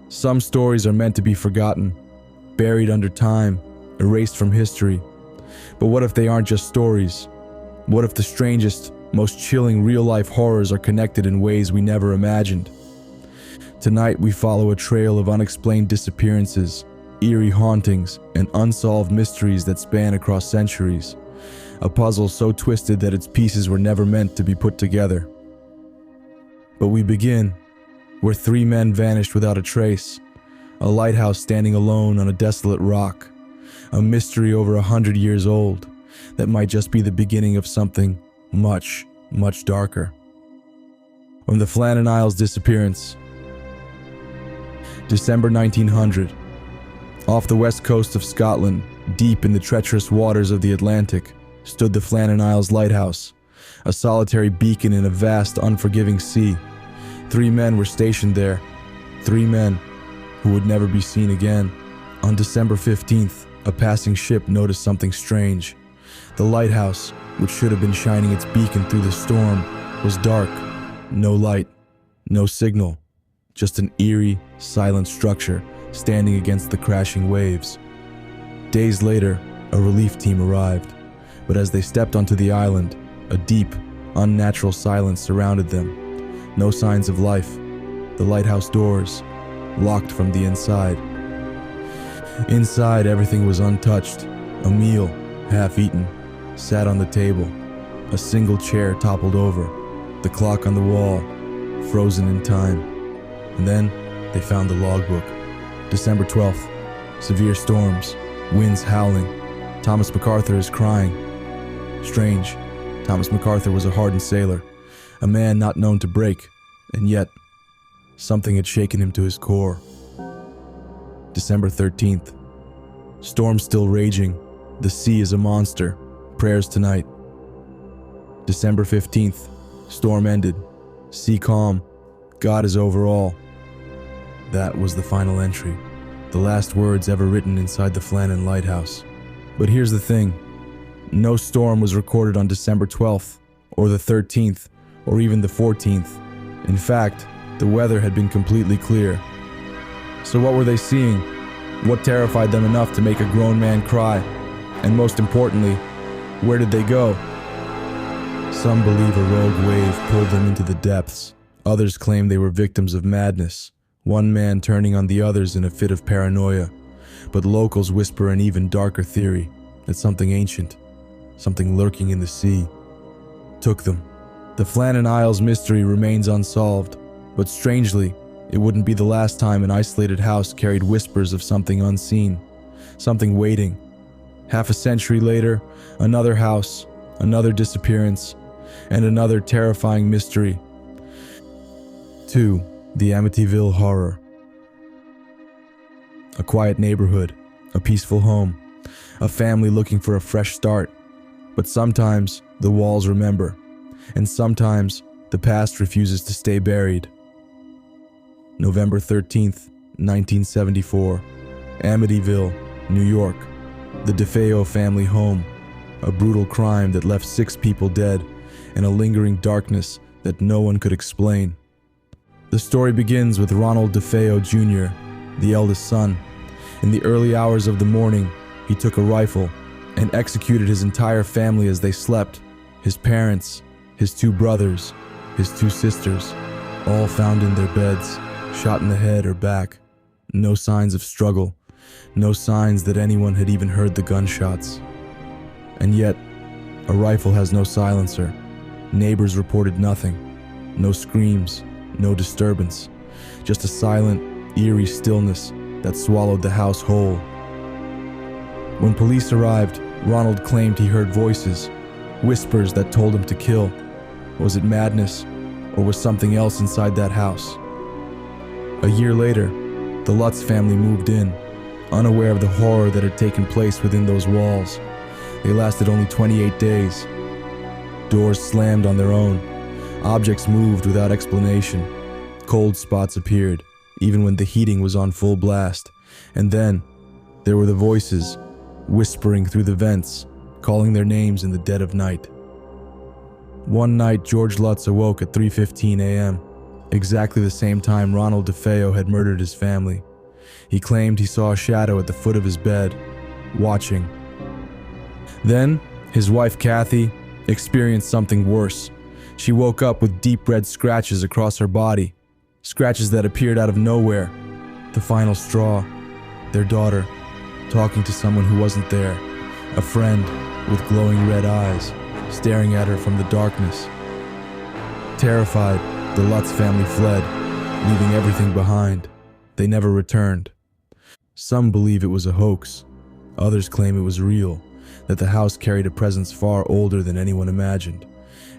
Some stories are meant to be forgotten, buried under time, erased from history. But what if they aren't just stories? What if the strangest, most chilling real-life horrors are connected in ways we never imagined? Tonight we follow a trail of unexplained disappearances, eerie hauntings, and unsolved mysteries that span across centuries. A puzzle so twisted that its pieces were never meant to be put together. But we begin where 3 men vanished without a trace, a lighthouse standing alone on a desolate rock, a mystery over 100 years old that might just be the beginning of something much, much darker. From the Flannan Isles disappearance. December 1900. Off the west coast of Scotland, deep in the treacherous waters of the Atlantic, stood the Flannan Isles lighthouse, a solitary beacon in a vast, unforgiving sea. 3 men were stationed there, 3 men who would never be seen again. On December 15th, a passing ship noticed something strange. The lighthouse, which should have been shining its beacon through the storm, was dark. No light, no signal, just an eerie, silent structure standing against the crashing waves. Days later, a relief team arrived, but as they stepped onto the island, a deep, unnatural silence surrounded them. No signs of life. The lighthouse doors, locked from the inside. Inside, everything was untouched. A meal, half-eaten, sat on the table. A single chair toppled over. The clock on the wall, frozen in time. And then, they found the logbook. December 12th. Severe storms, winds howling. Thomas MacArthur is crying. Strange. Thomas MacArthur was a hardened sailor, a man not known to break, and yet, something had shaken him to his core. December 13th. Storm still raging. The sea is a monster. Prayers tonight. December 15th. Storm ended. Sea calm. God is over all. That was the final entry. The last words ever written inside the Flannan Lighthouse. But here's the thing. No storm was recorded on December 12th, or the 13th, or even the 14th. In fact, the weather had been completely clear. So what were they seeing? What terrified them enough to make a grown man cry? And most importantly, where did they go? Some believe a rogue wave pulled them into the depths. Others claim they were victims of madness, one man turning on the others in a fit of paranoia. But locals whisper an even darker theory, that something ancient, something lurking in the sea, took them. The Flannan Isles mystery remains unsolved, but strangely, it wouldn't be the last time an isolated house carried whispers of something unseen, something waiting. Half a century later, another house, another disappearance, and another terrifying mystery. 2. The Amityville Horror. A quiet neighborhood, a peaceful home, a family looking for a fresh start. But sometimes the walls remember, and sometimes the past refuses to stay buried. November 13th, 1974, Amityville, New York. The DeFeo family home. A brutal crime that left 6 people dead, and a lingering darkness that no one could explain. The story begins with Ronald DeFeo Jr., the eldest son. In the early hours of the morning, he took a rifle and executed his entire family as they slept. His parents, his 2 brothers, his 2 sisters, all found in their beds, shot in the head or back. No signs of struggle, no signs that anyone had even heard the gunshots. And yet, a rifle has no silencer. Neighbors reported nothing. No screams, no disturbance. Just a silent, eerie stillness that swallowed the house whole. When police arrived, Ronald claimed he heard voices, whispers that told him to kill. Was it madness, or was something else inside that house? A year later, the Lutz family moved in, unaware of the horror that had taken place within those walls. They lasted only 28 days. Doors slammed on their own. Objects moved without explanation. Cold spots appeared, even when the heating was on full blast. And then, there were the voices, whispering through the vents, calling their names in the dead of night. One night, George Lutz awoke at 3:15 a.m. exactly the same time Ronald DeFeo had murdered his family. He claimed he saw a shadow at the foot of his bed, watching. Then, his wife Kathy experienced something worse. She woke up with deep red scratches across her body, scratches that appeared out of nowhere. The final straw, their daughter, talking to someone who wasn't there, a friend with glowing red eyes, staring at her from the darkness. Terrified, the Lutz family fled, leaving everything behind. They never returned. Some believe it was a hoax. Others claim it was real, that the house carried a presence far older than anyone imagined.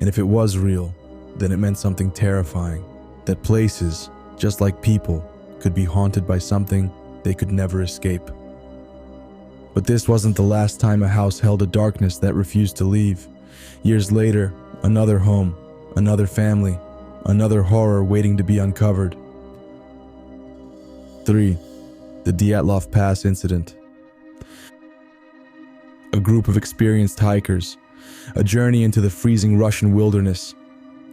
And if it was real, then it meant something terrifying, that places, just like people, could be haunted by something they could never escape. But this wasn't the last time a house held a darkness that refused to leave. Years later, another home, another family, another horror waiting to be uncovered. 3. The Dyatlov Pass Incident. A group of experienced hikers, a journey into the freezing Russian wilderness,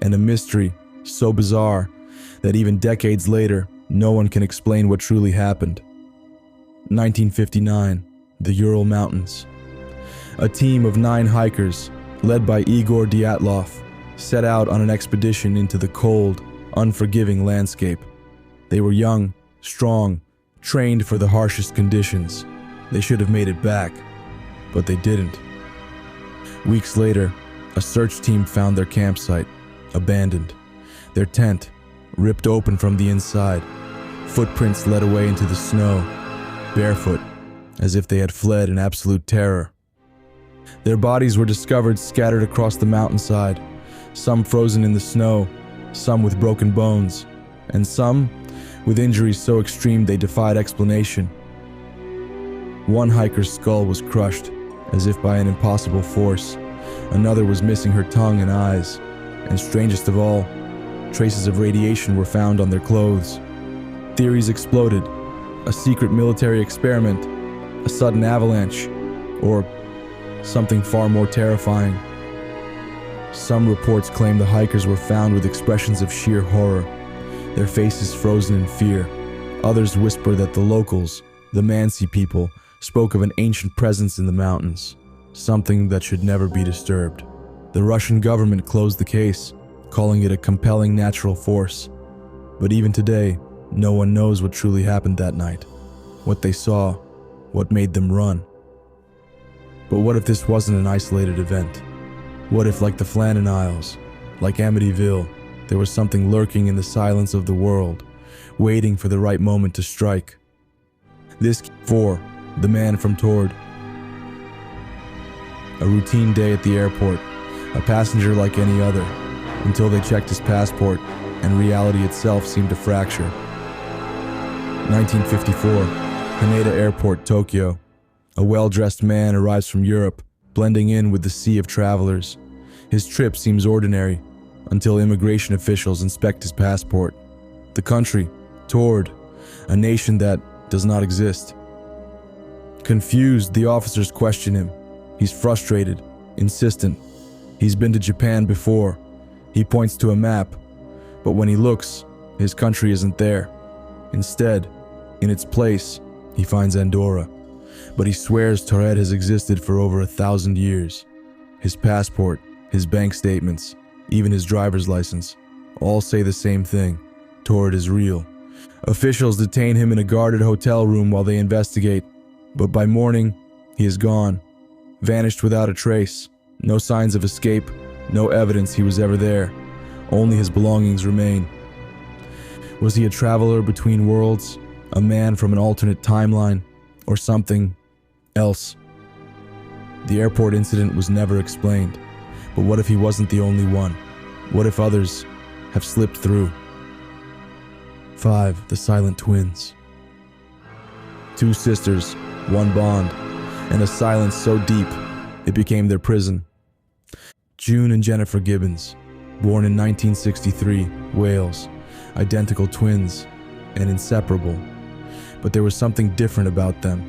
and a mystery so bizarre that even decades later, no one can explain what truly happened. 1959, the Ural Mountains. A team of 9 hikers, led by Igor Dyatlov, set out on an expedition into the cold, unforgiving landscape. They were young, strong, trained for the harshest conditions. They should have made it back, but they didn't. Weeks later, a search team found their campsite, abandoned. Their tent, ripped open from the inside. Footprints led away into the snow, barefoot, as if they had fled in absolute terror. Their bodies were discovered scattered across the mountainside, some frozen in the snow, some with broken bones, and some with injuries so extreme they defied explanation. One hiker's skull was crushed, as if by an impossible force. Another was missing her tongue and eyes, and strangest of all, traces of radiation were found on their clothes. Theories exploded: a secret military experiment, a sudden avalanche, or something far more terrifying. Some reports claim the hikers were found with expressions of sheer horror, their faces frozen in fear. Others whisper that the locals, the Mansi people, spoke of an ancient presence in the mountains, something that should never be disturbed. The Russian government closed the case, calling it a compelling natural force. But even today, no one knows what truly happened that night, what they saw, what made them run. But what if this wasn't an isolated event? What if, like the Flannan Isles, like Amityville, there was something lurking in the silence of the world, waiting for the right moment to strike? This 4. The Man from Tord. A routine day at the airport, a passenger like any other, until they checked his passport and reality itself seemed to fracture. 1954, Haneda Airport, Tokyo. A well-dressed man arrives from Europe, blending in with the sea of travelers. His trip seems ordinary, until immigration officials inspect his passport. The country, Tord, a nation that does not exist. Confused, the officers question him. He's frustrated, insistent. He's been to Japan before. He points to a map, but when he looks, his country isn't there. Instead, in its place, he finds Andorra. But he swears Tord has existed for over 1,000 years. His passport, his bank statements, even his driver's license, all say the same thing: Tord is real. Officials detain him in a guarded hotel room while they investigate, but by morning, he is gone, vanished without a trace. No signs of escape, no evidence he was ever there. Only his belongings remain. Was he a traveler between worlds, a man from an alternate timeline, or something else? The airport incident was never explained, but what if he wasn't the only one? What if others have slipped through? 5. The Silent Twins. 2 sisters, one bond, and a silence so deep it became their prison. June and Jennifer Gibbons, born in 1963, Wales, identical twins and inseparable. But there was something different about them.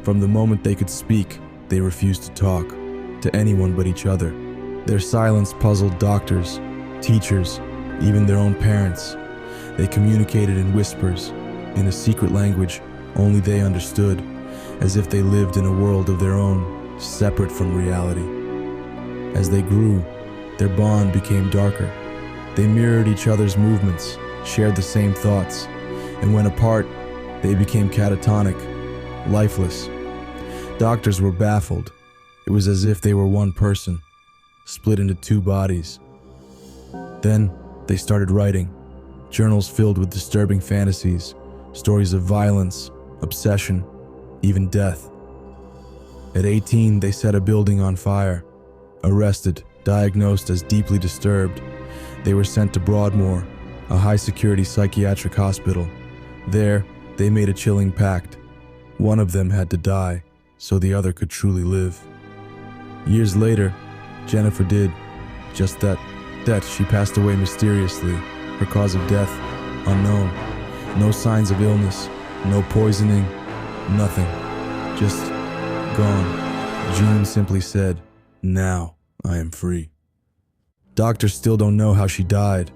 From the moment they could speak, they refused to talk to anyone but each other. Their silence puzzled doctors, teachers, even their own parents. They communicated in whispers, in a secret language only they understood, as if they lived in a world of their own, separate from reality. As they grew, their bond became darker. They mirrored each other's movements, shared the same thoughts, and when apart, they became catatonic, lifeless. Doctors were baffled. It was as if they were one person, split into two bodies. Then they started writing, journals filled with disturbing fantasies, stories of violence, obsession, even death. At 18, they set a building on fire. Arrested, diagnosed as deeply disturbed, they were sent to Broadmoor, a high-security psychiatric hospital. There, they made a chilling pact. One of them had to die, so the other could truly live. Years later, Jennifer did just that. She passed away mysteriously, her cause of death unknown. No signs of illness, no poisoning, nothing. Just gone. June simply said, "Now I am free." Doctors still don't know how she died.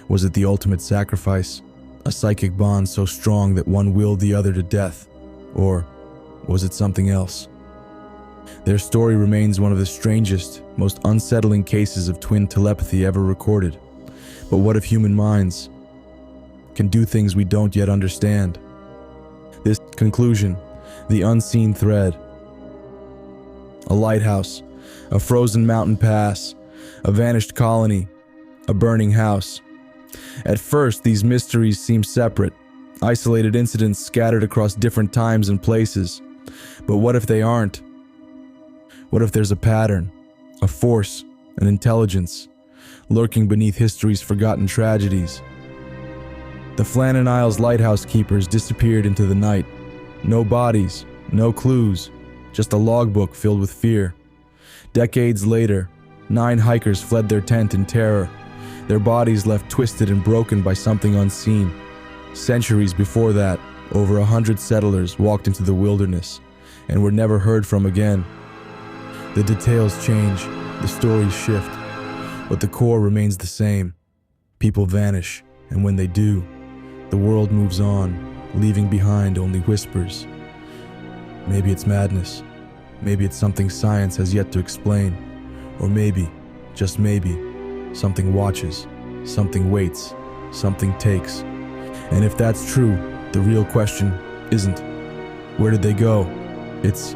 Was it the ultimate sacrifice? A psychic bond so strong that one willed the other to death? Or was it something else? Their story remains one of the strangest, most unsettling cases of twin telepathy ever recorded. But what if human minds can do things we don't yet understand? This conclusion, the unseen thread. A lighthouse, a frozen mountain pass, a vanished colony, a burning house. At first, these mysteries seem separate, isolated incidents scattered across different times and places. But what if they aren't? What if there's a pattern, a force, an intelligence, lurking beneath history's forgotten tragedies? The Flannan Isles lighthouse keepers disappeared into the night. No bodies, no clues, just a logbook filled with fear. Decades later, 9 hikers fled their tent in terror, their bodies left twisted and broken by something unseen. Centuries before that, over 100 settlers walked into the wilderness and were never heard from again. The details change, the stories shift, but the core remains the same. People vanish, and when they do, the world moves on, leaving behind only whispers. Maybe it's madness. Maybe it's something science has yet to explain. Or maybe, just maybe, something watches, something waits, something takes. And if that's true, the real question isn't, where did they go? It's,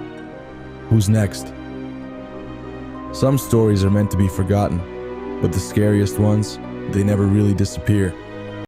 who's next? Some stories are meant to be forgotten, but the scariest ones, they never really disappear.